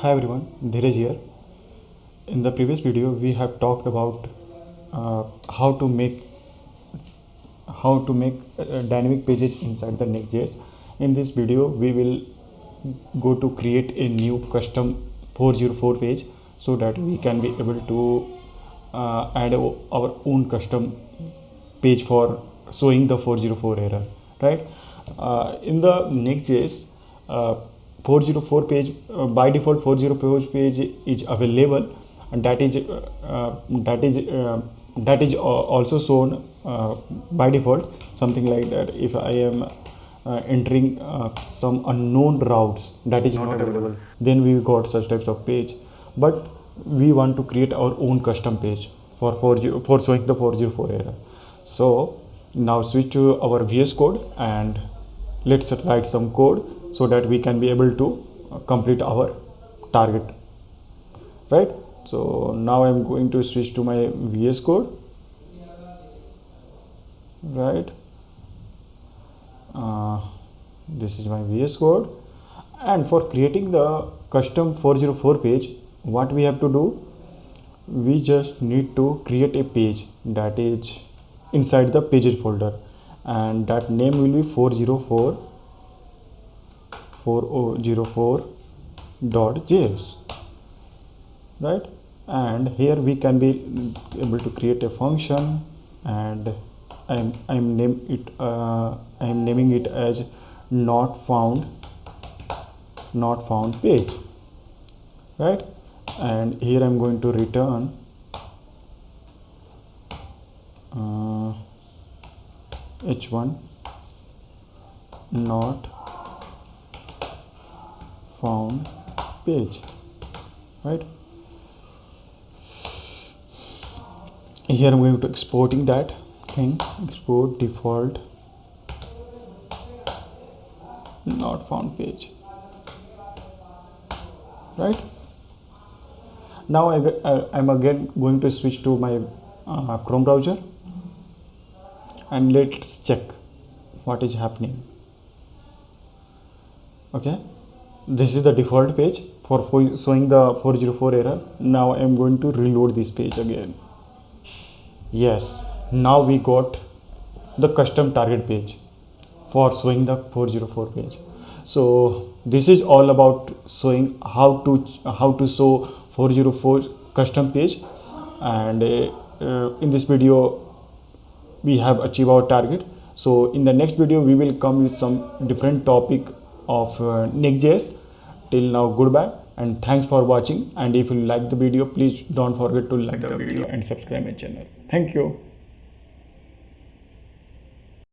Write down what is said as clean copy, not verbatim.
Hi everyone, Dheeraj here. In the previous video, we have talked about uh, how to make dynamic pages inside the Next.js. In this video, we will go to create a new custom 404 page so that we can be able to add our own custom page for showing the 404 error, right? In the Next.js, uh, 404 page, by default 404 page is available, and that is also shown by default, something like that. If I am entering some unknown routes, that is not available, then we got such types of page. But we want to create our own custom page for showing the 404 error. So now switch to our VS Code and let's write some code so that we can be able to complete our target, right? So now I'm going to switch to my VS Code, right? This is my VS Code, and for creating the custom 404 page, what we have to do, we just need to create a page that is inside the pages folder, and that name will be 404.js, right? And here we can be able to create a function, and I'm naming it as not found page, right? And here I'm going to return h1 not found page, right? Here I'm going to exporting that thing, export default not found page, right? Now I'm again going to switch to my Chrome browser, and let's check what is happening. Okay, this is the default page for showing the 404 error. Now I'm going to reload this page again. Yes, now we got the custom target page for showing the 404 page. So this is all about showing how to show 404 custom page, and in this video we have achieved our target. So in the next video we will come with some different topic of Next.js. Till now, goodbye and thanks for watching. And if you like the video, please don't forget to like the video and subscribe my channel. Thank you.